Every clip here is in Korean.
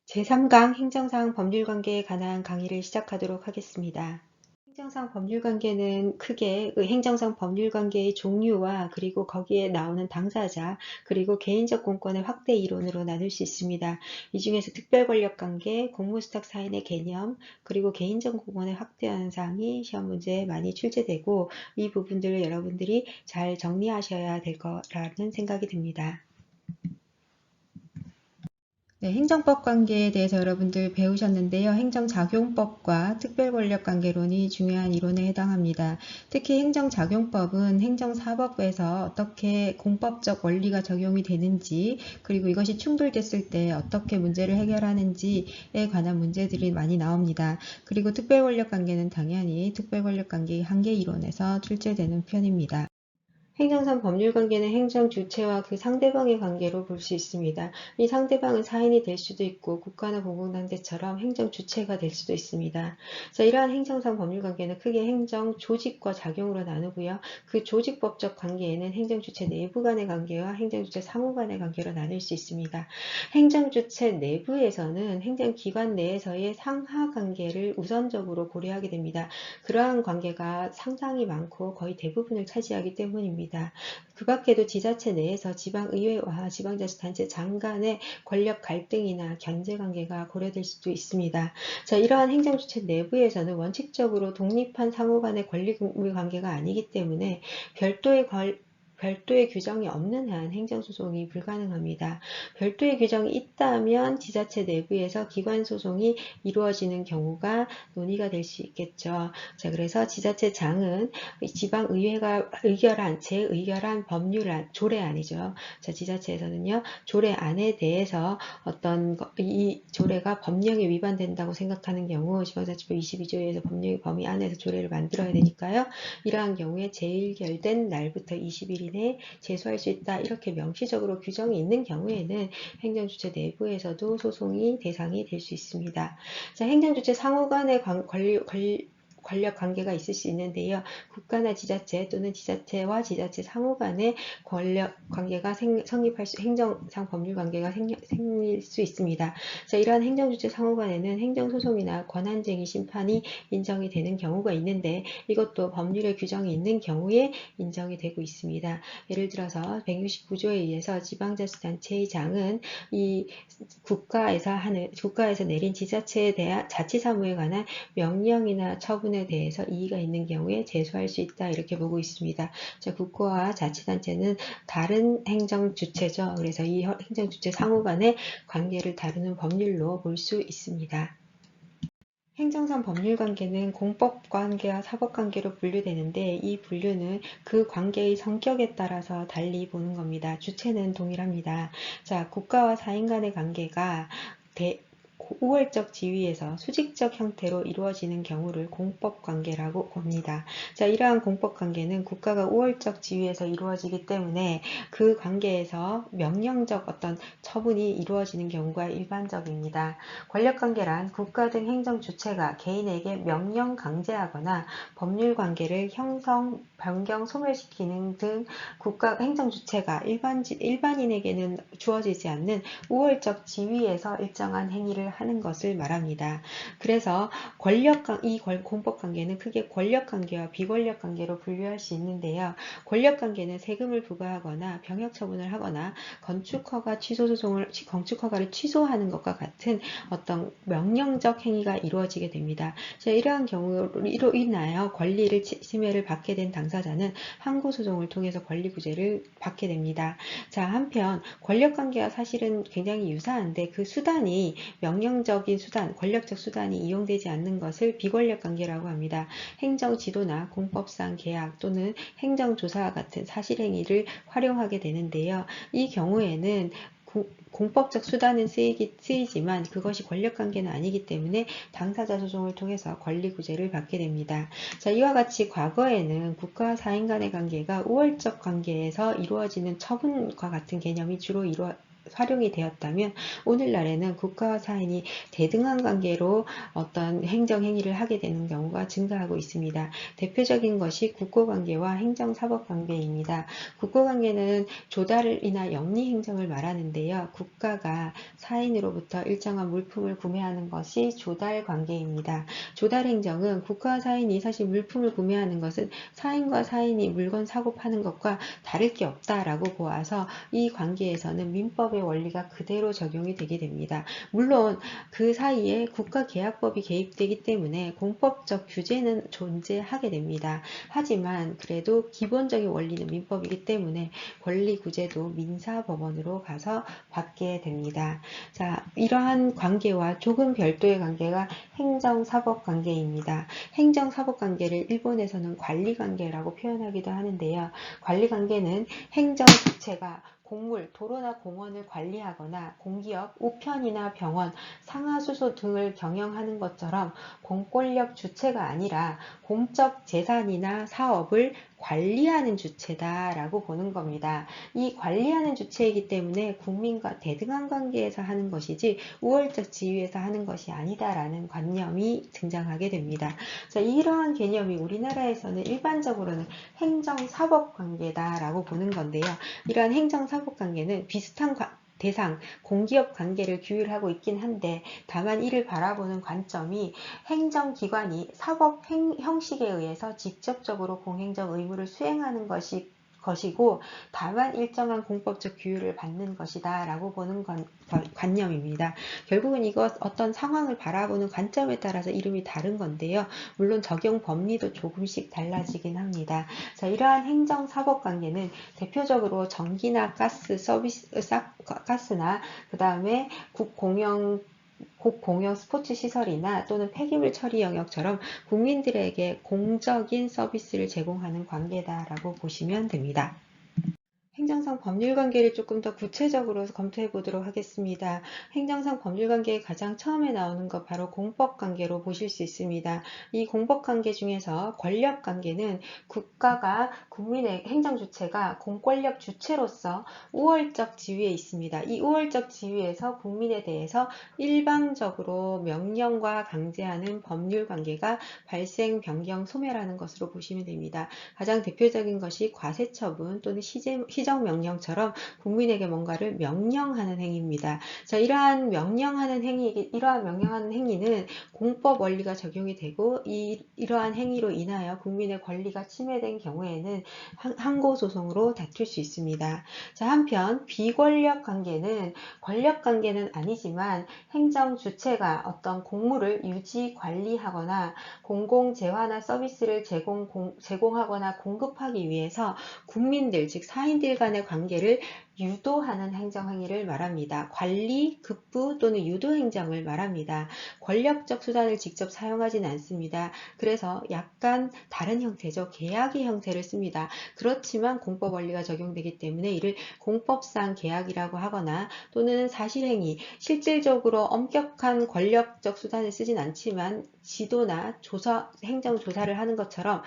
제3강 행정상 법률관계에 관한 강의를 시작하도록 하겠습니다. 행정상 법률관계는 크게 행정상 법률관계의 종류와 그리고 거기에 나오는 당사자 그리고 개인적 공권의 확대 이론으로 나눌 수 있습니다. 이 중에서 특별권력관계, 공무수탁 사인의 개념 그리고 개인적 공권을 확대하는 사항이 시험 문제에 많이 출제되고 이 부분들을 여러분들이 잘 정리하셔야 될 거라는 생각이 듭니다. 네, 행정법 관계에 대해서 여러분들 배우셨는데요. 행정작용법과 특별권력관계론이 중요한 이론에 해당합니다. 특히 행정작용법은 행정사법에서 어떻게 공법적 원리가 적용이 되는지 그리고 이것이 충돌됐을 때 어떻게 문제를 해결하는지에 관한 문제들이 많이 나옵니다. 그리고 특별권력관계는 당연히 특별권력관계의 한계 이론에서 출제되는 편입니다. 행정상 법률관계는 행정 주체와 그 상대방의 관계로 볼 수 있습니다. 이 상대방은 사인이 될 수도 있고 국가나 공공단체처럼 행정 주체가 될 수도 있습니다. 자, 이러한 행정상 법률관계는 크게 행정 조직과 작용으로 나누고요. 그 조직법적 관계에는 행정 주체 내부 간의 관계와 행정 주체 상호 간의 관계로 나눌 수 있습니다. 행정 주체 내부에서는 행정기관 내에서의 상하 관계를 우선적으로 고려하게 됩니다. 그러한 관계가 상당히 많고 거의 대부분을 차지하기 때문입니다. 그 밖에도 지자체 내에서 지방의회와 지방자치단체 장 간의 권력 갈등이나 견제관계가 고려될 수도 있습니다. 자, 이러한 행정주체 내부에서는 원칙적으로 독립한 상호 간의 권리관계가 아니기 때문에 별도의 규정이 없는 한 행정소송이 불가능합니다. 별도의 규정이 있다면 지자체 내부에서 기관소송이 이루어지는 경우가 논의가 될 수 있겠죠. 자, 그래서 지자체장은 지방의회가 재의결한 법률안, 조례안이죠. 자, 지자체에서는요, 조례안에 대해서 이 조례가 법령에 위반된다고 생각하는 경우 지방자치법 22조에서 법령의 범위 안에서 조례를 만들어야 되니까요. 이러한 경우에 재의결된 날부터 20일 이내에 제소할 수 있다. 이렇게 명시적으로 규정이 있는 경우에는 행정주체 내부에서도 소송이 대상이 될 수 있습니다. 자, 행정주체 상호 간의 권력 관계가 있을 수 있는데요. 국가나 지자체 또는 지자체와 지자체 상호 간의 권력 관계가 행정상 법률 관계가 생길 수 있습니다. 자, 이러한 행정주체 상호 간에는 행정소송이나 권한쟁의 심판이 인정이 되는 경우가 있는데 이것도 법률의 규정이 있는 경우에 인정이 되고 있습니다. 예를 들어서 169조에 의해서 지방자치단체의 장은 이 국가에서 내린 지자체에 대한 자치사무에 관한 명령이나 처분에 대해서 이의가 있는 경우에 제소할 수 있다. 이렇게 보고 있습니다. 자, 국가와 자치단체는 다른 행정주체죠. 그래서 이 행정주체 상호 간의 관계를 다루는 법률로 볼 수 있습니다. 행정상 법률관계는 공법관계와 사법관계로 분류되는데 이 분류는 그 관계의 성격에 따라서 달리 보는 겁니다. 주체는 동일합니다. 자, 국가와 사인 간의 관계가 우월적 지위에서 수직적 형태로 이루어지는 경우를 공법관계라고 봅니다. 자, 이러한 공법관계는 국가가 우월적 지위에서 이루어지기 때문에 그 관계에서 명령적 어떤 처분이 이루어지는 경우가 일반적입니다. 권력관계란 국가 등 행정 주체가 개인에게 명령 강제하거나 법률관계를 형성, 변경, 소멸시키는 등 국가 행정 주체가 일반인에게는 주어지지 않는 우월적 지위에서 일정한 행위를 하는 것을 말합니다. 그래서 이 공법관계는 크게 권력관계와 비권력관계로 분류할 수 있는데요. 권력관계는 세금을 부과하거나 병역처분을 하거나 건축허가를 취소하는 것과 같은 어떤 명령적 행위가 이루어지게 됩니다. 이러한 경우로 인하여 권리를 침해를 받게 된 당사자는 항고소송을 통해서 권리구제를 받게 됩니다. 자, 한편 권력관계와 사실은 굉장히 유사한데 그 수단이 명령적인 수단, 권력적 수단이 이용되지 않는 것을 비권력관계라고 합니다. 행정지도나 공법상 계약 또는 행정조사와 같은 사실행위를 활용하게 되는데요. 이 경우에는 공법적 수단은 쓰이지만 그것이 권력관계는 아니기 때문에 당사자 소송을 통해서 권리구제를 받게 됩니다. 자, 이와 같이 과거에는 국가와 사인 간의 관계가 우월적 관계에서 이루어지는 처분과 같은 개념이 주로 활용이 되었다면 오늘날에는 국가와 사인이 대등한 관계로 어떤 행정행위를 하게 되는 경우가 증가하고 있습니다. 대표적인 것이 국고관계와 행정사법관계입니다. 국고관계는 조달이나 영리행정을 말하는데요. 국가가 사인으로부터 일정한 물품을 구매하는 것이 조달관계입니다. 조달행정은 국가와 사인이 사실 물품을 구매하는 것은 사인과 사인이 물건 사고 파는 것과 다를 게 없다라고 보아서 이 관계에서는 민법의 원리가 그대로 적용이 되게 됩니다. 물론 그 사이에 국가계약법이 개입되기 때문에 공법적 규제는 존재하게 됩니다. 하지만 그래도 기본적인 원리는 민법이기 때문에 권리구제도 민사법원으로 가서 받게 됩니다. 자, 이러한 관계와 조금 별도의 관계가 행정사법관계입니다. 행정사법관계를 일본에서는 관리관계라고 표현하기도 하는데요. 관리관계는 행정주체가 공물, 도로나 공원을 관리하거나 공기업, 우편이나 병원, 상하수소 등을 경영하는 것처럼 공권력 주체가 아니라 공적 재산이나 사업을 관리하는 주체다라고 보는 겁니다. 이 관리하는 주체이기 때문에 국민과 대등한 관계에서 하는 것이지 우월적 지위에서 하는 것이 아니다라는 관념이 등장하게 됩니다. 자, 이러한 개념이 우리나라에서는 일반적으로는 행정사법관계다라고 보는 건데요. 이러한 행정사법관계는 비슷한 대상, 공기업 관계를 규율하고 있긴 한데 다만 이를 바라보는 관점이 행정기관이 사법 형식에 의해서 직접적으로 공행정 의무를 수행하는 것이고 다만 일정한 공법적 규율을 받는 것이다 라고 보는 관념입니다. 결국은 이것 어떤 상황을 바라보는 관점에 따라서 이름이 다른 건데요. 물론 적용 법리도 조금씩 달라지긴 합니다. 자, 이러한 행정사법관계는 대표적으로 전기나 가스 서비스, 가스나 그 다음에 국공영 스포츠 시설이나 또는 폐기물 처리 영역처럼 국민들에게 공적인 서비스를 제공하는 관계다라고 보시면 됩니다. 행정상 법률관계를 조금 더 구체적으로 검토해 보도록 하겠습니다. 행정상 법률관계의 가장 처음에 나오는 것 바로 공법관계로 보실 수 있습니다. 이 공법관계 중에서 권력관계는 국가가 국민의 행정주체가 공권력 주체로서 우월적 지위에 있습니다. 이 우월적 지위에서 국민에 대해서 일방적으로 명령과 강제하는 법률관계가 발생, 변경, 소멸하는 것으로 보시면 됩니다. 가장 대표적인 것이 과세처분 또는 시정명령처럼 국민에게 뭔가를 명령하는 행위입니다. 자, 이러한 명령하는 행위는 공법 원리가 적용이 되고 이러한 행위로 인하여 국민의 권리가 침해된 경우에는 항고소송으로 다툴 수 있습니다. 자, 한편 비권력 관계는 권력 관계는 아니지만 행정 주체가 어떤 공무를 유지 관리하거나 공공재화나 서비스를 제공하거나 공급하기 위해서 국민들 즉 사인들 간의 관계를 유도하는 행정행위를 말합니다. 관리, 급부 또는 유도행정을 말합니다. 권력적 수단을 직접 사용하지는 않습니다. 그래서 약간 다른 형태죠. 계약의 형태를 씁니다. 그렇지만 공법 원리가 적용되기 때문에 이를 공법상 계약이라고 하거나 또는 사실행위, 실질적으로 엄격한 권력적 수단을 쓰진 않지만 지도나 행정조사를 하는 것처럼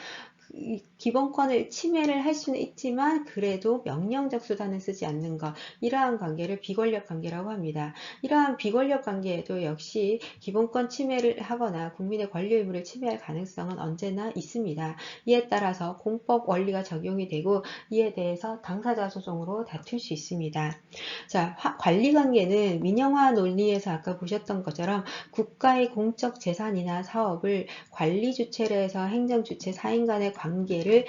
기본권을 침해를 할 수는 있지만 그래도 명령적 수단을 쓰지 않는 것, 이러한 관계를 비권력 관계라고 합니다. 이러한 비권력 관계에도 역시 기본권 침해를 하거나 국민의 권리 의무를 침해할 가능성은 언제나 있습니다. 이에 따라서 공법 원리가 적용이 되고 이에 대해서 당사자 소송으로 다툴 수 있습니다. 자, 관리관계는 민영화 논리에서 아까 보셨던 것처럼 국가의 공적 재산이나 사업을 관리 주체로 해서 행정 주체 사인 간의 관계를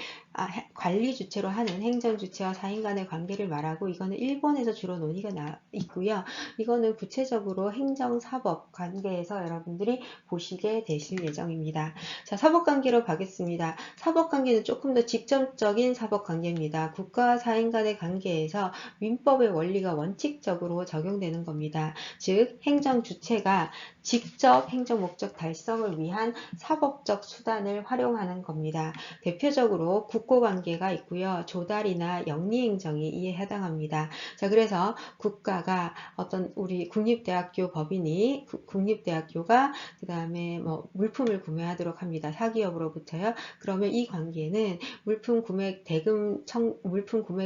관리 주체로 하는 행정 주체와 사인 간의 관계를 말하고 이거는 일본에서 주로 논의가 있고요. 이거는 구체적으로 행정사법 관계에서 여러분들이 보시게 되실 예정입니다. 자, 사법관계로 가겠습니다. 사법관계는 조금 더 직접적인 사법관계입니다. 국가와 사인 간의 관계에서 민법의 원리가 원칙적으로 적용되는 겁니다. 즉 행정 주체가 직접 행정 목적 달성을 위한 사법적 수단을 활용하는 겁니다. 대표적으로 국고관계가 있고요. 조달이나 영리행정이 이에 해당합니다. 자, 그래서 국가가 어떤 우리 국립대학교 법인이 국립대학교가 그 다음에 뭐 물품을 구매하도록 합니다. 사기업으로부터요. 그러면 이 관계는 물품 구매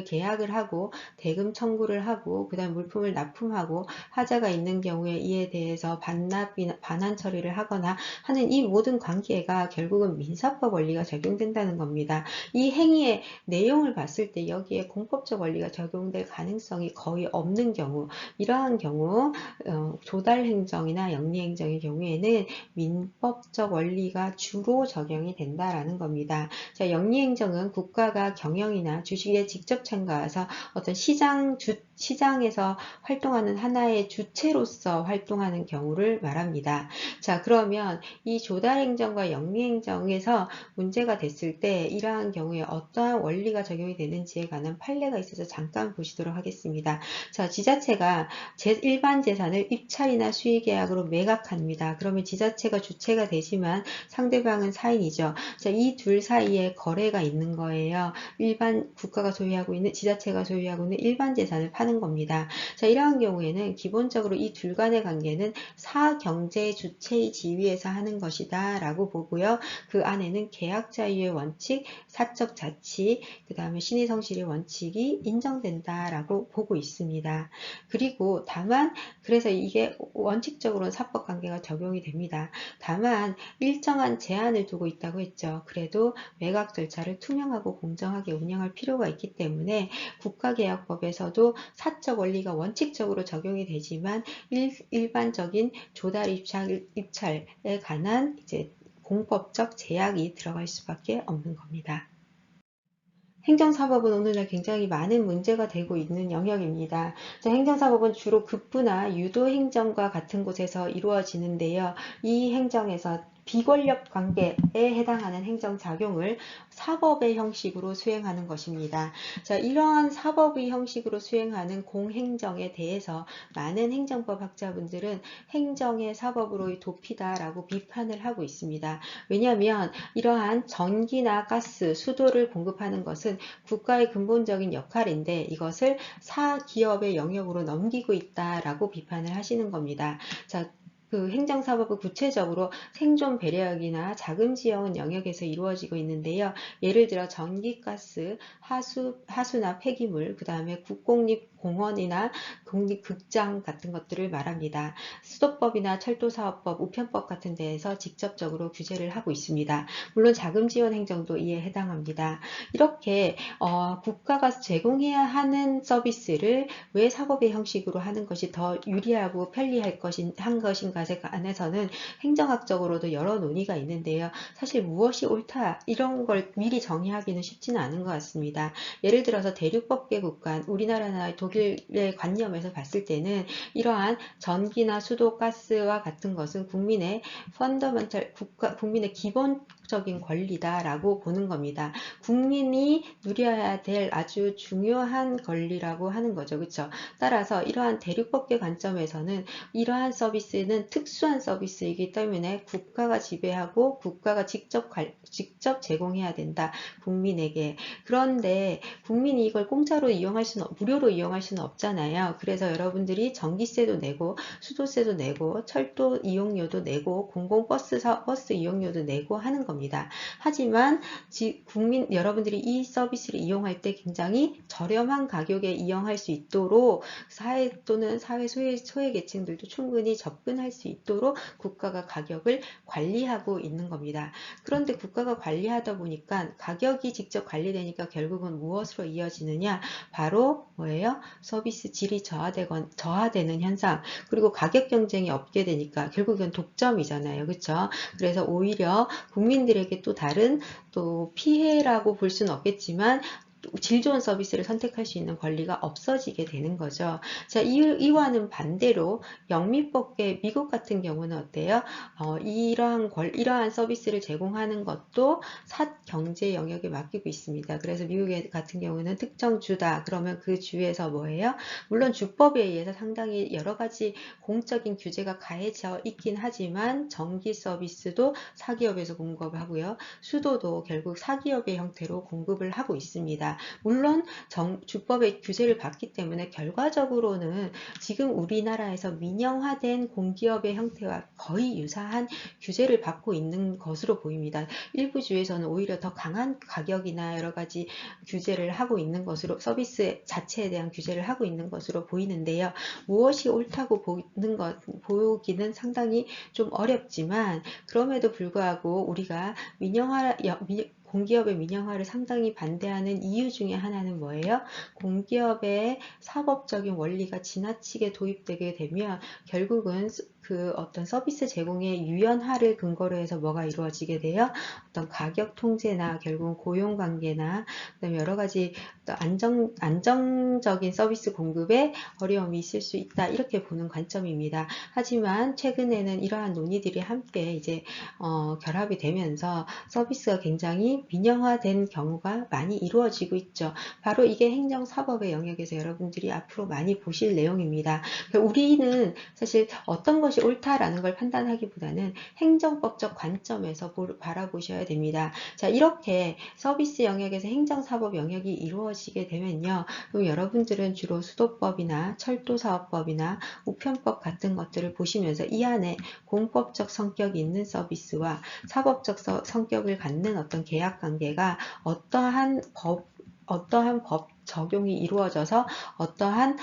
계약을 하고 대금 청구를 하고 그 다음 물품을 납품하고 하자가 있는 경우에 이에 대해서 반환 처리를 하거나 하는 이 모든 관계가 결국은 민사법 원리가 적용된다는 겁니다. 이 행위의 내용을 봤을 때 여기에 공법적 원리가 적용될 가능성이 거의 없는 경우, 이러한 경우 조달행정이나 영리행정의 경우에는 민법적 원리가 주로 적용이 된다라는 겁니다. 자, 영리행정은 국가가 경영이나 주식에 직접 참가해서 어떤 시장에서 활동하는 하나의 주체로서 활동하는 경우를 말합니다. 자, 그러면 이 조달행정과 영리행정에서 문제가 됐을 때 이러한 경우에 어떠한 원리가 적용이 되는지에 관한 판례가 있어서 잠깐 보시도록 하겠습니다. 자, 지자체가 일반 재산을 입찰이나 수의계약으로 매각합니다. 그러면 지자체가 주체가 되지만 상대방은 사인이죠. 자, 이 둘 사이에 거래가 있는 거예요. 일반 국가가 소유하고 있는, 지자체가 소유하고 있는 일반 재산을 파는 겁니다. 자, 이러한 경우에는 기본적으로 이 둘 간의 관계는 사경제 주체의 지위에서 하는 것이다 라고 보고요. 그 안에는 계약 자유의 원칙, 사적 자치, 그 다음에 신의 성실의 원칙이 인정된다 라고 보고 있습니다. 그리고 다만 그래서 이게 원칙적으로는 사법 관계가 적용이 됩니다. 다만 일정한 제한을 두고 있다고 했죠. 그래도 매각 절차를 투명하고 공정하게 운영할 필요가 있기 때문에 국가계약법에서도 사적 원리가 원칙적으로 적용이 되지만 일반적인 조달 입찰에 관한 이제 공법적 제약이 들어갈 수밖에 없는 겁니다. 행정사법은 오늘날 굉장히 많은 문제가 되고 있는 영역입니다. 행정사법은 주로 급부나 유도행정과 같은 곳에서 이루어지는데요. 이 행정에서 비권력 관계에 해당하는 행정작용을 사법의 형식으로 수행하는 것입니다. 자, 이러한 사법의 형식으로 수행하는 공행정에 대해서 많은 행정법 학자분들은 행정의 사법으로의 도피다라고 비판을 하고 있습니다. 왜냐하면 이러한 전기나 가스, 수도를 공급하는 것은 국가의 근본적인 역할인데 이것을 사기업의 영역으로 넘기고 있다라고 비판을 하시는 겁니다. 자, 그 행정사법은 구체적으로 생존 배려역이나 자금지원 영역에서 이루어지고 있는데요. 예를 들어 전기가스, 하수나 폐기물, 그 다음에 국공립공원이나 국립극장 같은 것들을 말합니다. 수도법이나 철도사업법, 우편법 같은 데에서 직접적으로 규제를 하고 있습니다. 물론 자금지원 행정도 이에 해당합니다. 이렇게 국가가 제공해야 하는 서비스를 왜 사법의 형식으로 하는 것이 더 유리하고 편리할 한 것인가에 관해서는 행정학적으로도 여러 논의가 있는데요. 사실 무엇이 옳다 이런 걸 미리 정의하기는 쉽지는 않은 것 같습니다. 예를 들어서 대륙법계 국가, 우리나라나 독일의 관념에서 봤을 때는 이러한 전기나 수도, 가스와 같은 것은 국민의 국민의 기본적인 권리다라고 보는 겁니다. 국민이 누려야 될 아주 중요한 권리라고 하는 거죠. 그렇죠? 따라서 이러한 대륙법계 관점에서는 이러한 서비스는 특수한 서비스이기 때문에 국가가 지배하고 국가가 직접 제공해야 된다. 국민에게. 그런데 국민이 이걸 공짜로 무료로 이용할 수는 없잖아요. 그래서 여러분들이 전기세도 내고 수도세도 내고 철도 이용료도 내고 공공버스 이용료도 내고 하는 겁니다. 하지만 여러분들이 이 서비스를 이용할 때 굉장히 저렴한 가격에 이용할 수 있도록 사회 또는 사회 소외 계층들도 충분히 접근할 수 있도록 국가가 가격을 관리하고 있는 겁니다. 그런데 국가가 관리하다 보니까 가격이 직접 관리되니까 결국은 무엇으로 이어지느냐? 바로 뭐예요? 서비스 질이 저하되는 현상. 그리고 가격 경쟁이 없게 되니까 결국은 독점이잖아요. 그렇죠? 그래서 오히려 국민들에게 또 다른 또 피해라고 볼 수는 없겠지만 질 좋은 서비스를 선택할 수 있는 권리가 없어지게 되는 거죠. 자, 이와는 반대로 영미법계 미국 같은 경우는 어때요? 이러한 서비스를 제공하는 것도 사경제 영역에 맡기고 있습니다. 그래서 미국 같은 경우는 특정 주다 그러면 그 주에서 뭐예요? 물론 주법에 의해서 상당히 여러 가지 공적인 규제가 가해져 있긴 하지만 전기 서비스도 사기업에서 공급을 하고요. 수도도 결국 사기업의 형태로 공급을 하고 있습니다. 물론 주법의 규제를 받기 때문에 결과적으로는 지금 우리나라에서 민영화된 공기업의 형태와 거의 유사한 규제를 받고 있는 것으로 보입니다. 일부 주에서는 오히려 더 강한 가격이나 여러 가지 규제를 하고 있는 것으로 서비스 자체에 대한 규제를 하고 있는 것으로 보이는데요. 무엇이 옳다고 보기는 상당히 좀 어렵지만 그럼에도 불구하고 우리가 공기업의 민영화를 상당히 반대하는 이유 중에 하나는 뭐예요? 공기업의 사법적인 원리가 지나치게 도입되게 되면 결국은 그 어떤 서비스 제공의 유연화를 근거로 해서 뭐가 이루어지게 돼요? 어떤 가격 통제나 결국은 고용 관계나 그다음에 여러 가지 안정적인 서비스 공급에 어려움이 있을 수 있다 이렇게 보는 관점입니다. 하지만 최근에는 이러한 논의들이 함께 이제 결합이 되면서 서비스가 굉장히 민영화된 경우가 많이 이루어지고 있죠. 바로 이게 행정사법의 영역에서 여러분들이 앞으로 많이 보실 내용입니다. 우리는 사실 어떤 것이 옳다라는 걸 판단하기보다는 행정법적 관점에서 바라보셔야 됩니다. 자, 이렇게 서비스 영역에서 행정사법 영역이 이루어지게 되면요. 그럼 여러분들은 주로 수도법이나 철도사업법이나 우편법 같은 것들을 보시면서 이 안에 공법적 성격이 있는 서비스와 사법적 성격을 갖는 어떤 계약 관계가 어떠한 법 적용이 이루어져서 어떠한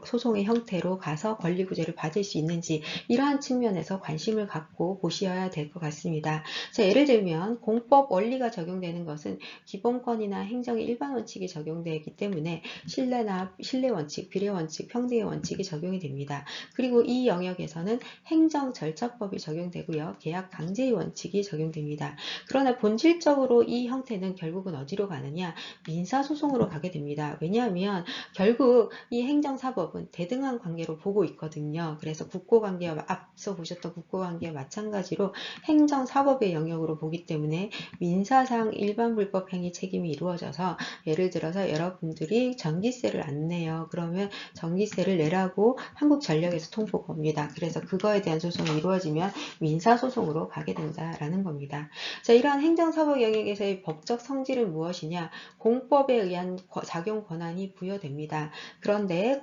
소송의 형태로 가서 권리구제를 받을 수 있는지 이러한 측면에서 관심을 갖고 보셔야 될 것 같습니다. 자, 예를 들면 공법 원리가 적용되는 것은 기본권이나 행정의 일반 원칙이 적용되기 때문에 신뢰 원칙, 비례 원칙, 평등의 원칙이 적용이 됩니다. 그리고 이 영역에서는 행정 절차법이 적용되고요. 계약 강제의 원칙이 적용됩니다. 그러나 본질적으로 이 형태는 결국은 어디로 가느냐? 민사소송으로 가게 됩니다. 왜냐하면 결국 이 행정사법은 대등한 관계로 보고 있거든요. 그래서 국고관계와 앞서 보셨던 국고관계와 마찬가지로 행정사법의 영역으로 보기 때문에 민사상 일반불법행위 책임이 이루어져서 예를 들어서 여러분들이 전기세를 안 내요. 그러면 전기세를 내라고 한국전력에서 통보가 옵니다. 그래서 그거에 대한 소송이 이루어지면 민사소송으로 가게 된다라는 겁니다. 자, 이러한 행정사법 영역에서의 법적 성질은 무엇이냐? 공법에 의한 작용 권한이 부여됩니다. 그런데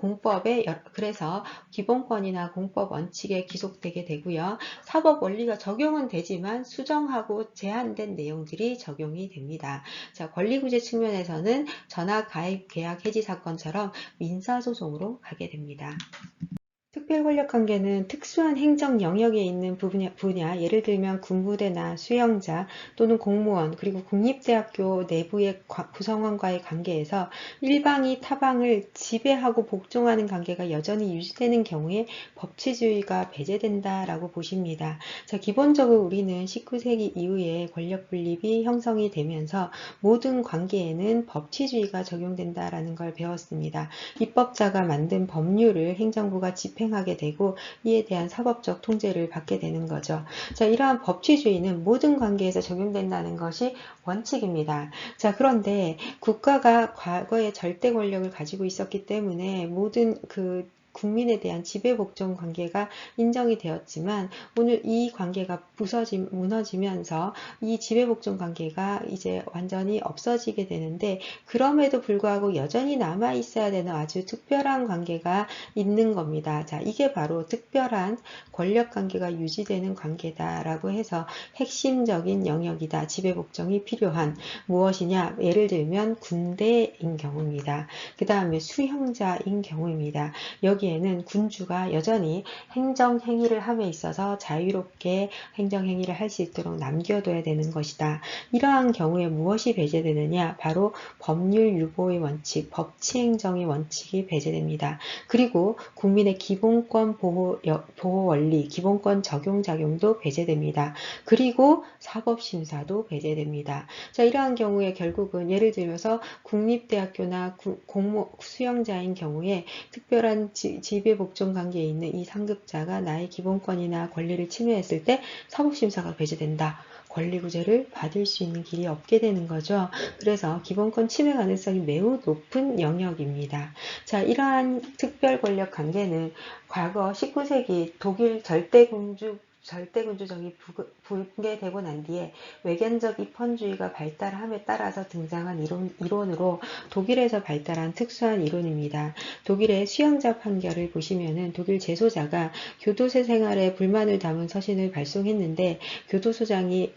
그래서 기본권이나 공법 원칙에 기속되게 되고요. 사법 원리가 적용은 되지만 수정하고 제한된 내용들이 적용이 됩니다. 자, 권리구제 측면에서는 전화가입 계약 해지 사건처럼 민사소송으로 가게 됩니다. 특별권력관계는 특수한 행정 영역에 있는 분야, 예를 들면 군부대나 수영자 또는 공무원 그리고 국립대학교 내부의 구성원과의 관계에서 일방이 타방을 지배하고 복종하는 관계가 여전히 유지되는 경우에 법치주의가 배제된다라고 보십니다. 자, 기본적으로 우리는 19세기 이후에 권력 분립이 형성이 되면서 모든 관계에는 법치주의가 적용된다라는 걸 배웠습니다. 입법자가 만든 법률을 행정부가 집행하게 되고 이에 대한 사법적 통제를 받게 되는 거죠. 자, 이러한 법치주의는 모든 관계에서 적용된다는 것이 원칙입니다. 자, 그런데 국가가 과거에 절대 권력을 가지고 있었기 때문에 모든 국민에 대한 지배복종 관계가 인정이 되었지만 오늘 이 관계가 무너지면서 이 지배복종 관계가 이제 완전히 없어지게 되는데 그럼에도 불구하고 여전히 남아 있어야 되는 아주 특별한 관계가 있는 겁니다. 자, 이게 바로 특별한 권력 관계가 유지되는 관계다라고 해서 핵심적인 영역이다. 지배복종이 필요한 무엇이냐? 예를 들면 군대인 경우입니다. 그 다음에 수형자인 경우입니다. 여기 여기에는 군주가 여전히 행정 행위를 함에 있어서 자유롭게 행정 행위를 할 수 있도록 남겨둬야 되는 것이다. 이러한 경우에 무엇이 배제되느냐? 바로 법률 유보의 원칙, 법치행정의 원칙이 배제됩니다. 그리고 국민의 기본권 보호 원리, 기본권 적용 작용도 배제됩니다. 그리고 사법심사도 배제됩니다. 자, 이러한 경우에 결국은 예를 들어서 국립대학교나 공모 수영자인 경우에 특별한 지배복종 관계에 있는 이 상급자가 나의 기본권이나 권리를 침해했을 때 사법심사가 배제된다. 권리구제를 받을 수 있는 길이 없게 되는 거죠. 그래서 기본권 침해 가능성이 매우 높은 영역입니다. 자, 이러한 특별권력 관계는 과거 19세기 독일 절대군주정이 붕괴되고 난 뒤에 외견적 입헌주의가 발달함에 따라서 등장한 이론으로 독일에서 발달한 특수한 이론입니다. 독일의 수영자 판결을 보시면은 독일 재소자가 교도소 생활에 불만을 담은 서신을 발송했는데 교도소장이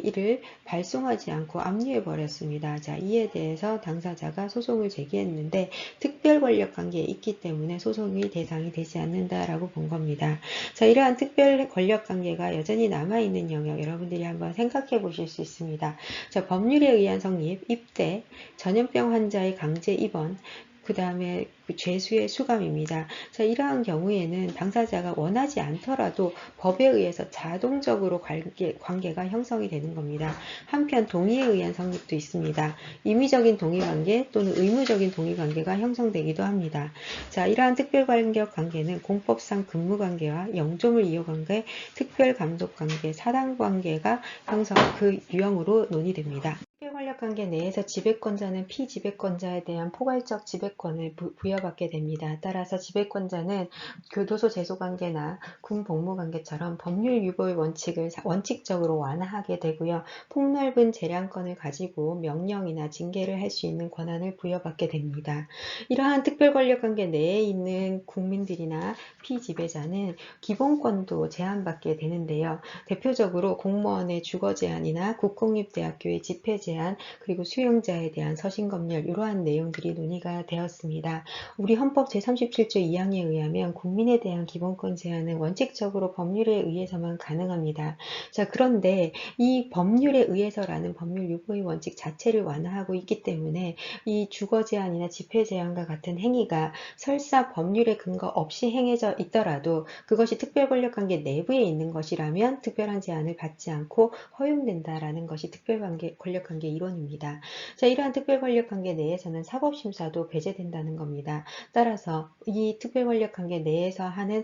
이를 발송하지 않고 압류해 버렸습니다. 자, 이에 대해서 당사자가 소송을 제기했는데 특별 권력 관계에 있기 때문에 소송의 대상이 되지 않는다라고 본 겁니다. 자, 이러한 특별 권력 관계가 여전히 남아있는 영역 여러분들이 한번 생각해 보실 수 있습니다. 자, 법률에 의한 성립, 입대, 전염병 환자의 강제 입원, 그 다음에 죄수의 수감입니다. 자, 이러한 경우에는 당사자가 원하지 않더라도 법에 의해서 자동적으로 관계가 형성이 되는 겁니다. 한편 동의에 의한 성립도 있습니다. 임의적인 동의관계 또는 의무적인 동의관계가 형성되기도 합니다. 자, 이러한 특별관계적 관계는 공법상 근무관계와 영조물 이용관계, 특별감독관계, 사당관계가 형성 그 유형으로 논의됩니다. 특별권력관계 내에서 지배권자는 피지배권자에 대한 포괄적 지배권을 부여받게 됩니다. 따라서 지배권자는 교도소 제소관계나 군복무관계처럼 법률 유보의 원칙을 원칙적으로 완화하게 되고요. 폭넓은 재량권을 가지고 명령이나 징계를 할 수 있는 권한을 부여받게 됩니다. 이러한 특별권력관계 내에 있는 국민들이나 피지배자는 기본권도 제한받게 되는데요. 대표적으로 공무원의 주거 제한이나 국공립대학교의 집회 제한, 그리고 수용자에 대한 서신검열 이러한 내용들이 논의가 되었습니다. 우리 헌법 제37조 2항에 의하면 국민에 대한 기본권 제한은 원칙적으로 법률에 의해서만 가능합니다. 자, 그런데 이 법률에 의해서라는 법률 유보의 원칙 자체를 완화하고 있기 때문에 이 주거 제한이나 집회 제한과 같은 행위가 설사 법률의 근거 없이 행해져 있더라도 그것이 특별권력관계 내부에 있는 것이라면 특별한 제한을 받지 않고 허용된다라는 것이 특별권력관계 이론입니다. 자, 이러한 특별권력관계 내에서는 사법심사도 배제된다는 겁니다. 따라서 이 특별권력관계 내에서 하는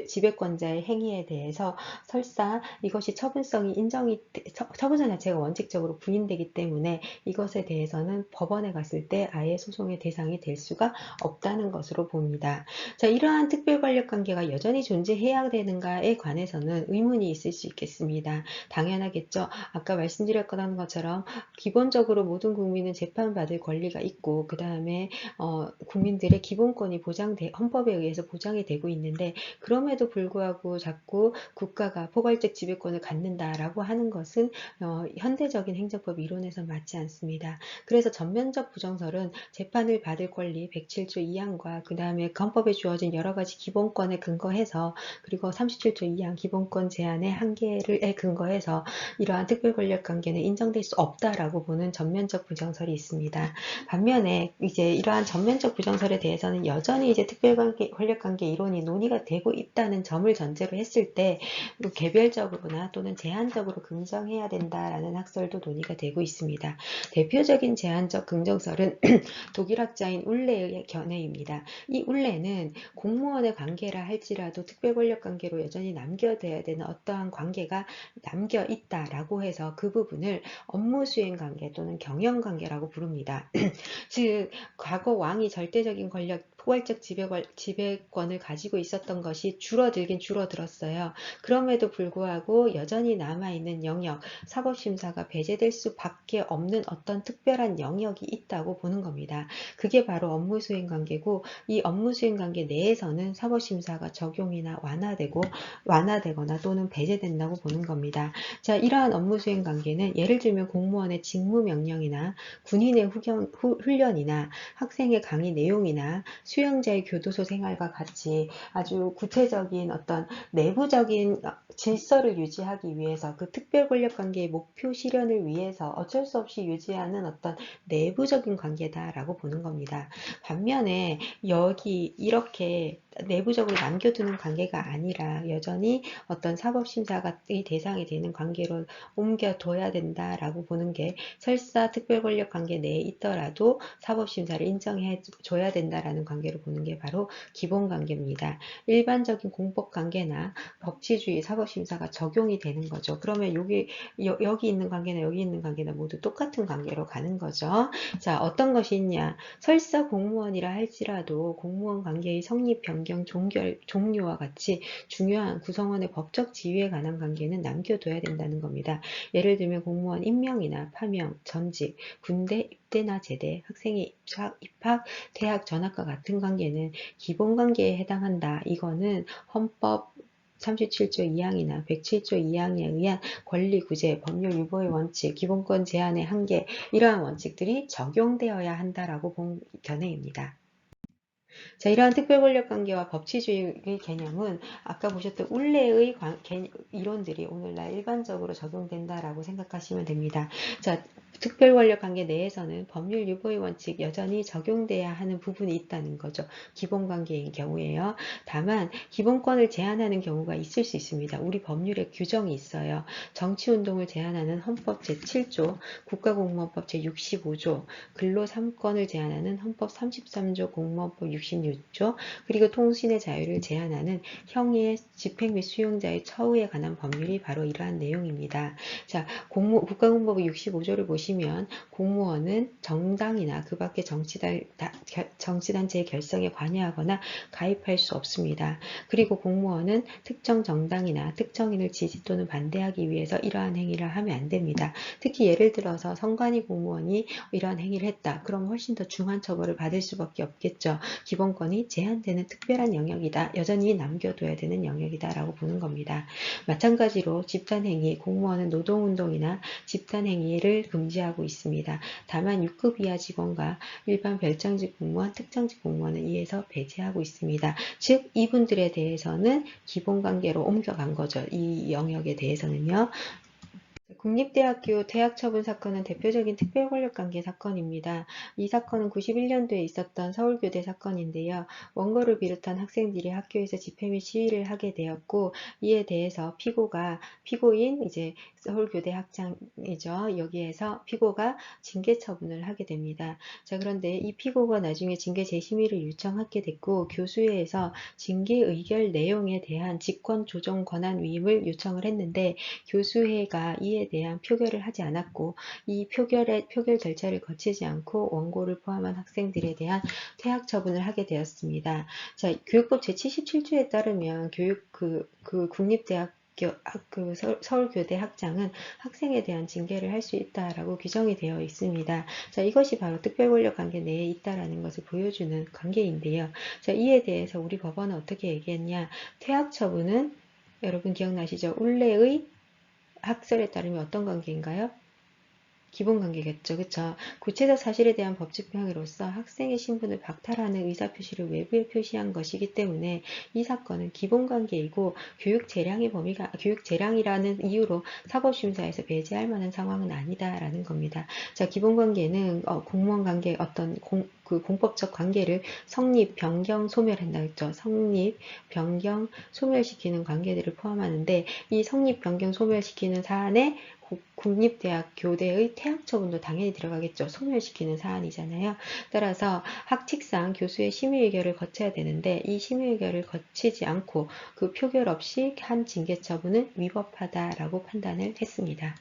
지배권자의 행위에 대해서 설사 이것이 처분 자체가 원칙적으로 부인되기 때문에 이것에 대해서는 법원에 갔을 때 아예 소송의 대상이 될 수가 없다는 것으로 봅니다. 자, 이러한 특별권력관계가 여전히 존재해야 되는가에 관해서는 의문이 있을 수 있겠습니다. 당연하겠죠. 아까 말씀드렸던 것처럼 기본적으로 모든 국민은 재판받을 권리가 있고 그 다음에 국민들의 기본권이 헌법에 의해서 보장이 되고 있는데 그럼에도 불구하고 자꾸 국가가 포괄적 지배권을 갖는다라고 하는 것은 현대적인 행정법 이론에서 맞지 않습니다. 그래서 전면적 부정설은 재판을 받을 권리 107조 2항과 그 다음에 헌법에 주어진 여러 가지 기본권에 근거해서 그리고 37조 2항 기본권 제한의 한계를 근거해서 이러한 특별권력관계는 인정될 수 없다라고 보는 전면적 부정설이 있습니다. 반면에 이제 이러한 전면적 부정설에 대해서는 여전히 이제 특별권력관계 이론이 논의가 되고 있다는 점을 전제로 했을 때 개별적으로나 또는 제한적으로 긍정해야 된다라는 학설도 논의가 되고 있습니다. 대표적인 제한적 긍정설은 독일학자인 울레의 견해입니다. 이 울레는 공무원의 관계라 할지라도 특별권력관계로 여전히 남겨둬야 되는 어떠한 관계가 남겨 있다라고 해서 그 부분을 업무수행관계 또는 경영관계라고 부릅니다. 즉 과거 왕이 절대적인 권력 포괄적 지배권을 가지고 있었던 것이 줄어들긴 줄어들었어요. 그럼에도 불구하고 여전히 남아있는 영역, 사법심사가 배제될 수밖에 없는 어떤 특별한 영역이 있다고 보는 겁니다. 그게 바로 업무수행관계고, 이 업무수행관계 내에서는 사법심사가 적용이나 완화되거나 또는 배제된다고 보는 겁니다. 자, 이러한 업무수행관계는 예를 들면 공무원의 직무명령이나 군인의 훈련이나 학생의 강의 내용이나 수용자의 교도소 생활과 같이 아주 구체적인 어떤 내부적인 질서를 유지하기 위해서, 그 특별권력관계의 목표 실현을 위해서 어쩔 수 없이 유지하는 어떤 내부적인 관계다라고 보는 겁니다. 반면에 여기 이렇게 내부적으로 남겨두는 관계가 아니라 여전히 어떤 사법심사의 대상이 되는 관계로 옮겨둬야 된다라고 보는 게, 설사 특별권력관계 내에 있더라도 사법심사를 인정해 줘야 된다라는 관계로 보는 게 바로 기본관계입니다. 일반적인 공법관계나 법치주의 사법심사가 적용이 되는 거죠. 그러면 여기 있는 관계나 여기 있는 관계나 모두 똑같은 관계로 가는 거죠. 자, 어떤 것이 있냐? 설사 공무원이라 할지라도 공무원 관계의 성립, 변경, 종료와 같이 중요한 구성원의 법적 지위에 관한 관계는 남겨둬야 된다는 겁니다. 예를 들면 공무원 임명이나 파명, 전직, 군대 입대나 제대, 학생의 입학, 대학 전학과 같은 관계는 기본관계에 해당한다. 이거는 헌법 37조 2항이나 107조 2항에 의한 권리구제, 법률 유보의 원칙, 기본권 제한의 한계, 이러한 원칙들이 적용되어야 한다라고 본 견해입니다. 자, 이러한 특별권력관계와 법치주의의 개념은 아까 보셨던 울레의 이론들이 오늘날 일반적으로 적용된다라고 생각하시면 됩니다. 자, 특별권력관계 내에서는 법률 유보의 원칙 여전히 적용돼야 하는 부분이 있다는 거죠. 기본관계인 경우에요. 다만 기본권을 제한하는 경우가 있을 수 있습니다. 우리 법률에 규정이 있어요. 정치운동을 제한하는 헌법 제7조, 국가공무원법 제65조, 근로 3권을 제한하는 헌법 33조, 공무원법 66조, 그리고 통신의 자유를 제한하는 형의 집행 및 수용자의 처우에 관한 법률이 바로 이러한 내용입니다. 자, 국가공무원법 65조를 보시면 공무원은 정당이나 그 밖의 정치단체의 결성에 관여하거나 가입할 수 없습니다. 그리고 공무원은 특정 정당이나 특정인을 지지 또는 반대하기 위해서 이러한 행위를 하면 안 됩니다. 특히 예를 들어서 선관위 공무원이 이러한 행위를 했다. 그럼 훨씬 더 중한 처벌을 받을 수밖에 없겠죠. 기본권이 제한되는 특별한 영역이다. 여전히 남겨둬야 되는 영역이다라고 보는 겁니다. 마찬가지로 집단행위, 공무원은 노동운동이나 집단행위를 금지하고 있습니다. 다만 6급 이하 직원과 일반 별정직 공무원, 특정직 공무원은 이에서 배제하고 있습니다. 즉 이분들에 대해서는 기본관계로 옮겨간 거죠. 이 영역에 대해서는요. 국립대학교 퇴학처분 사건은 대표적인 특별권력관계 사건입니다. 이 사건은 91년도에 있었던 서울교대 사건인데요. 원고를 비롯한 학생들이 학교에서 집회 및 시위를 하게 되었고, 이에 대해서 피고인 이제 서울교대 학장이죠. 여기에서 피고가 징계 처분을 하게 됩니다. 자, 그런데 이 피고가 나중에 징계 재심의를 요청하게 됐고, 교수회에서 징계 의결 내용에 대한 직권 조정 권한 위임을 요청을 했는데, 교수회가 이에 대한 표결을 하지 않았고, 이 표결 절차를 거치지 않고 원고를 포함한 학생들에 대한 퇴학 처분을 하게 되었습니다. 자, 교육법 제77조에 따르면 국립대학 서울교대 학장은 학생에 대한 징계를 할 수 있다라고 규정이 되어 있습니다. 자, 이것이 바로 특별권력관계 내에 있다라는 것을 보여주는 관계인데요. 자, 이에 대해서 우리 법원은 어떻게 얘기했냐? 퇴학 처분은 여러분 기억나시죠? 울레의 학설에 따르면 어떤 관계인가요? 기본관계겠죠. 그쵸? 구체적 사실에 대한 법적 평으로서 학생의 신분을 박탈하는 의사표시를 외부에 표시한 것이기 때문에 이 사건은 기본관계이고 교육재량이라는 이유로 사법심사에서 배제할 만한 상황은 아니다라는 겁니다. 자, 기본관계는 공무원관계 어떤 공법적 관계를 성립, 변경, 소멸한다 했죠. 성립, 변경, 소멸시키는 관계들을 포함하는데, 이 성립, 변경, 소멸시키는 사안에 국립대학 교대의 퇴학 처분도 당연히 들어가겠죠. 소멸시키는 사안이잖아요. 따라서 학칙상 교수의 심의 의결을 거쳐야 되는데, 이 심의 의결을 거치지 않고 그 표결 없이 한 징계 처분은 위법하다라고 판단을 했습니다.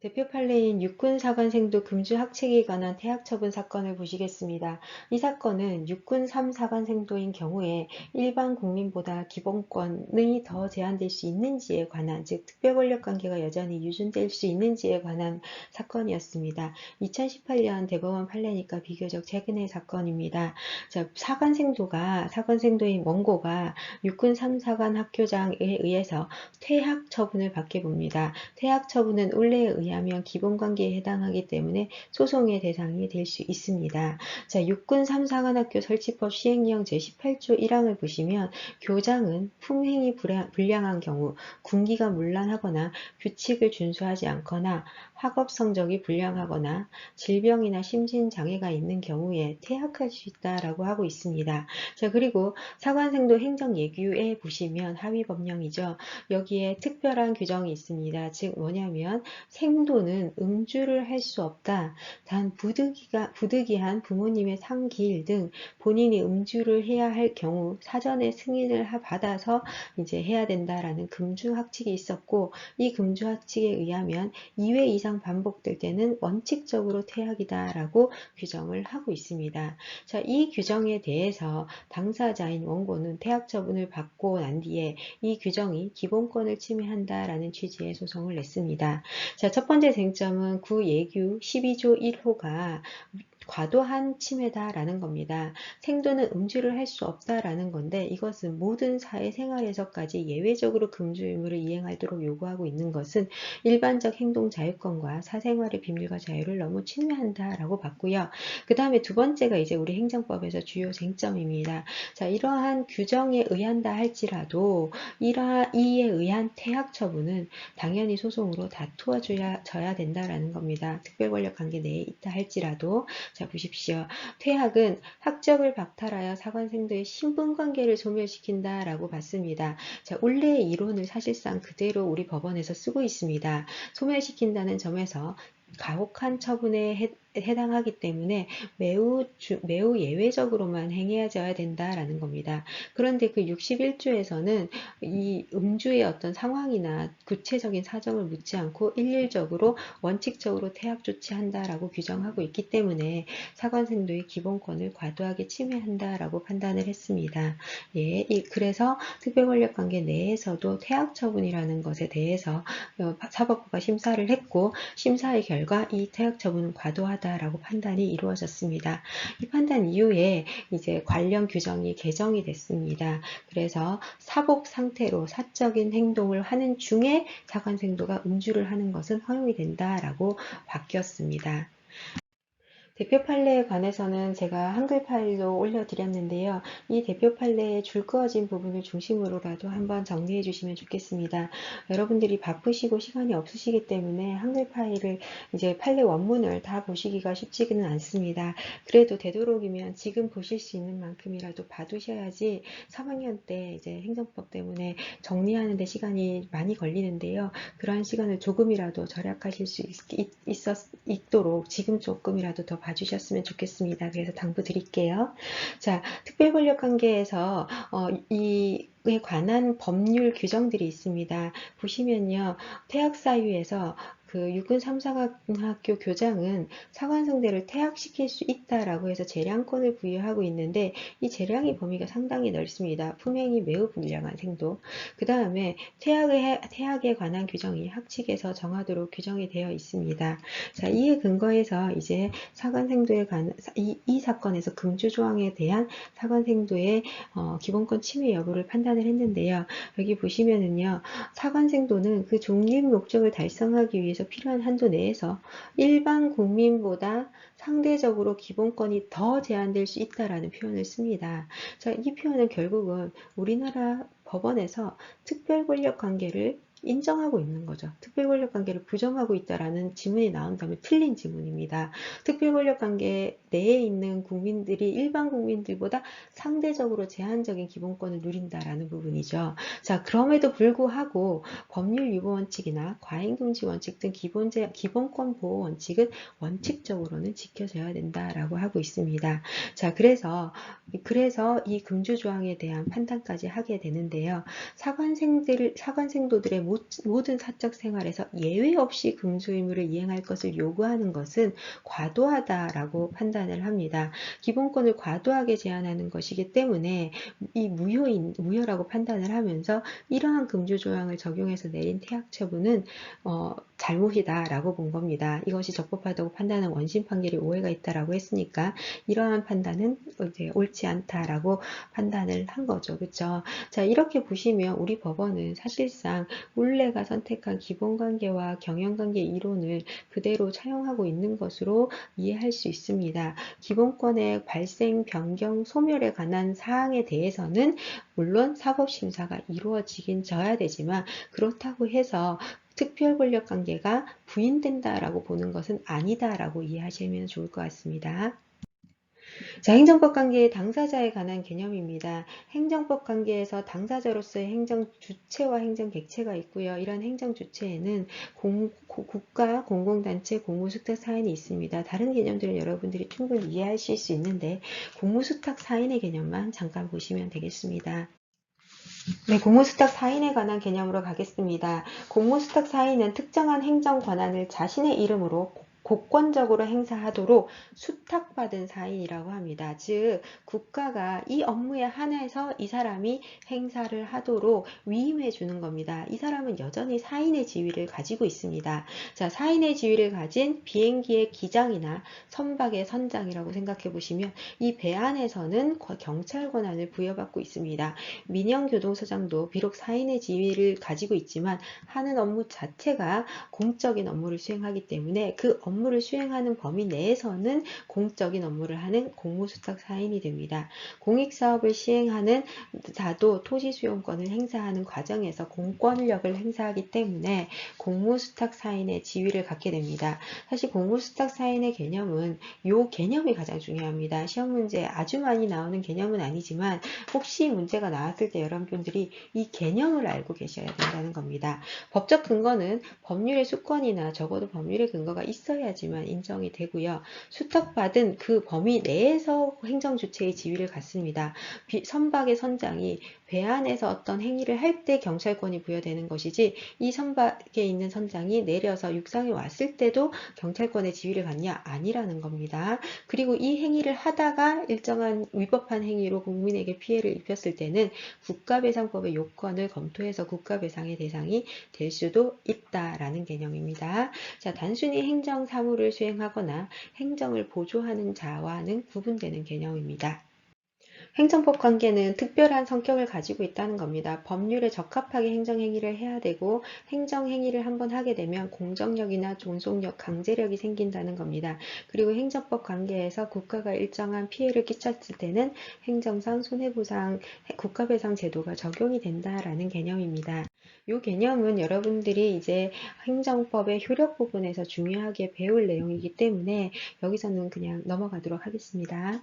대표 판례인 육군 사관생도 금주 학책에 관한 퇴학 처분 사건을 보시겠습니다. 이 사건은 육군 3사관생도인 경우에 일반 국민보다 기본권이 더 제한될 수 있는지에 관한, 즉 특별권력관계가 여전히 유존될 수 있는지에 관한 사건이었습니다. 2018년 대법원 판례니까 비교적 최근의 사건입니다. 자, 사관생도인 원고가 육군 3사관 학교장에 의해서 퇴학 처분을 받게 봅니다. 퇴학 처분은 원래에 의하면 기본관계에 해당하기 때문에 소송의 대상이 될 수 있습니다. 자, 육군 3사관학교 설치법 시행령 제18조 1항을 보시면 교장은 품행이 불량한 경우, 군기가 문란하거나 규칙을 준수하지 않거나 학업 성적이 불량하거나 질병이나 심신장애가 있는 경우에 퇴학할 수 있다라고 하고 있습니다. 자, 그리고 사관생도 행정예규에 보시면 하위법령이죠. 여기에 특별한 규정이 있습니다. 즉 뭐냐면 생도는 음주를 할 수 없다. 단 부득이한 부모님의 상기일 등 본인이 음주를 해야 할 경우 사전에 승인을 받아서 이제 해야 된다라는 금주학칙이 있었고, 이 금주학칙에 의하면 2회 이상 반복될 때는 원칙적으로 퇴학이다라고 규정을 하고 있습니다. 자, 이 규정에 대해서 당사자인 원고는 퇴학 처분을 받고 난 뒤에 이 규정이 기본권을 침해한다라는 취지의 소송을 냈습니다. 자, 첫 번째 쟁점은 구예규 12조 1호가 과도한 침해다라는 겁니다. 생도는 음주를 할 수 없다라는 건데, 이것은 모든 사회생활에서까지 예외적으로 금주 의무를 이행하도록 요구하고 있는 것은 일반적 행동 자유권과 사생활의 비밀과 자유를 너무 침해한다라고 봤고요. 그 다음에 두 번째가 이제 우리 행정법에서 주요 쟁점입니다. 자, 이러한 규정에 의한다 할지라도 이에 의한 퇴학 처분은 당연히 소송으로 다투어져야 된다라는 겁니다. 특별권력관계 내에 있다 할지라도. 자, 보십시오. 퇴학은 학적을 박탈하여 사관생도의 신분관계를 소멸시킨다라고 봤습니다. 자, 원래의 이론을 사실상 그대로 우리 법원에서 쓰고 있습니다. 소멸시킨다는 점에서 가혹한 처분에 해당하기 때문에 매우 예외적으로만 행해져야 된다라는 겁니다. 그런데 그 61조에서는 이 음주의 어떤 상황이나 구체적인 사정을 묻지 않고 일률적으로 원칙적으로 퇴학 조치한다라고 규정하고 있기 때문에 사관생도의 기본권을 과도하게 침해한다라고 판단을 했습니다. 예, 그래서 특별권력관계 내에서도 퇴학 처분이라는 것에 대해서 사법부가 심사를 했고, 심사의 결과 이 퇴학 처분은 과도하다라고 판단이 이루어졌습니다. 이 판단 이후에 이제 관련 규정이 개정이 됐습니다. 그래서 사복 상태로 사적인 행동을 하는 중에 사관생도가 음주를 하는 것은 허용이 된다라고 바뀌었습니다. 대표 판례에 관해서는 제가 한글 파일로 올려드렸는데요. 이 대표 판례의 줄 그어진 부분을 중심으로라도 한번 정리해 주시면 좋겠습니다. 여러분들이 바쁘시고 시간이 없으시기 때문에 한글 파일을 이제 판례 원문을 다 보시기가 쉽지는 않습니다. 그래도 되도록이면 지금 보실 수 있는 만큼이라도 봐두셔야지 3학년 때 이제 행정법 때문에 정리하는 데 시간이 많이 걸리는데요. 그러한 시간을 조금이라도 절약하실 수 있도록 지금 조금이라도 더 봐주셨으면 좋겠습니다. 그래서 당부 드릴게요. 자, 특별권력관계에서 이에 관한 법률 규정들이 있습니다. 보시면요, 퇴학사유에서 그 육군 3사관학교 교장은 사관생대를 퇴학시킬 수 있다라고 해서 재량권을 부여하고 있는데, 이 재량의 범위가 상당히 넓습니다. 품행이 매우 불량한 생도. 그 다음에 퇴학에 관한 규정이 학칙에서 정하도록 규정이 되어 있습니다. 자, 이에 근거해서 이제 사관생도에 관한 이 사건에서 금주조항에 대한 사관생도의 기본권 침해 여부를 판단을 했는데요. 여기 보시면은요, 사관생도는 그 종립 목적을 달성하기 위해서 필요한 한도 내에서 일반 국민보다 상대적으로 기본권이 더 제한될 수 있다라는 표현을 씁니다. 자, 이 표현은 결국은 우리나라 법원에서 특별권력관계를 인정하고 있는 거죠. 특별권력관계를 부정하고 있다라는 지문이 나온다면 틀린 지문입니다. 특별권력관계 내에 있는 국민들이 일반 국민들보다 상대적으로 제한적인 기본권을 누린다라는 부분이죠. 자, 그럼에도 불구하고 법률 유보 원칙이나 과잉금지 원칙 등 기본권 보호 원칙은 원칙적으로는 지켜져야 된다라고 하고 있습니다. 자, 그래서 이 금주 조항에 대한 판단까지 하게 되는데요. 사관생도들의 모든 사적 생활에서 예외 없이 금수 의무를 이행할 것을 요구하는 것은 과도하다라고 판단을 합니다. 기본권을 과도하게 제한하는 것이기 때문에 이 무효라고 판단을 하면서 이러한 금주 조항을 적용해서 내린 퇴학 처분은 잘못이다라고 본 겁니다. 이것이 적법하다고 판단한 원심 판결에 오해가 있다라고 했으니까 이러한 판단은 이제 옳지 않다라고 판단을 한 거죠. 그렇죠? 자, 이렇게 보시면 우리 법원은 사실상 울레가 선택한 기본관계와 경영관계 이론을 그대로 차용하고 있는 것으로 이해할 수 있습니다. 기본권의 발생, 변경, 소멸에 관한 사항에 대해서는 물론 사법심사가 이루어지긴 져야 되지만 그렇다고 해서 특별 권력 관계가 부인된다라고 보는 것은 아니다라고 이해하시면 좋을 것 같습니다. 자, 행정법 관계의 당사자에 관한 개념입니다. 행정법 관계에서 당사자로서의 행정 주체와 행정 객체가 있고요. 이런 행정 주체에는 국가, 공공단체, 공무수탁 사인이 있습니다. 다른 개념들은 여러분들이 충분히 이해하실 수 있는데 공무수탁 사인의 개념만 잠깐 보시면 되겠습니다. 네, 공무수탁 사인에 관한 개념으로 가겠습니다. 공무수탁 사인은 특정한 행정 권한을 자신의 이름으로 곡권적으로 행사하도록 수탁받은 사인이라고 합니다. 즉, 국가가 이 업무에 한해서 이 사람이 행사를 하도록 위임해 주는 겁니다. 이 사람은 여전히 사인의 지위를 가지고 있습니다. 자, 사인의 지위를 가진 비행기의 기장이나 선박의 선장이라고 생각해 보시면 이 배 안에서는 경찰 권한을 부여받고 있습니다. 민영교동서장도 비록 사인의 지위를 가지고 있지만 하는 업무 자체가 공적인 업무를 수행하기 때문에 그 업무를 수행하는 범위 내에서는 공적인 업무를 하는 공무수탁 사인이 됩니다. 공익사업을 시행하는 자도 토지 수용권을 행사하는 과정에서 공권력을 행사하기 때문에 공무수탁 사인의 지위를 갖게 됩니다. 사실 공무수탁 사인의 개념은 이 개념이 가장 중요합니다. 시험 문제에 아주 많이 나오는 개념은 아니지만 혹시 문제가 나왔을 때 여러분들이 이 개념을 알고 계셔야 된다는 겁니다. 법적 근거는 법률의 수권이나 적어도 법률의 근거가 있어야지만 인정이 되고요. 수탁받은 그 범위 내에서 행정주체의 지위를 갖습니다. 선박의 선장이 배 안에서 어떤 행위를 할 때 경찰권이 부여되는 것이지 이 선박에 있는 선장이 내려서 육상에 왔을 때도 경찰권의 지위를 갖냐? 아니라는 겁니다. 그리고 이 행위를 하다가 일정한 위법한 행위로 국민에게 피해를 입혔을 때는 국가배상법의 요건을 검토해서 국가배상의 대상이 될 수도 있다라는 개념입니다. 자, 단순히 행정 사무를 수행하거나 행정을 보조하는 자와는 구분되는 개념입니다. 행정법 관계는 특별한 성격을 가지고 있다는 겁니다. 법률에 적합하게 행정행위를 해야 되고 행정행위를 한번 하게 되면 공정력이나 존속력, 강제력이 생긴다는 겁니다. 그리고 행정법 관계에서 국가가 일정한 피해를 끼쳤을 때는 행정상 손해보상, 국가배상 제도가 적용이 된다라는 개념입니다. 이 개념은 여러분들이 이제 행정법의 효력 부분에서 중요하게 배울 내용이기 때문에 여기서는 그냥 넘어가도록 하겠습니다.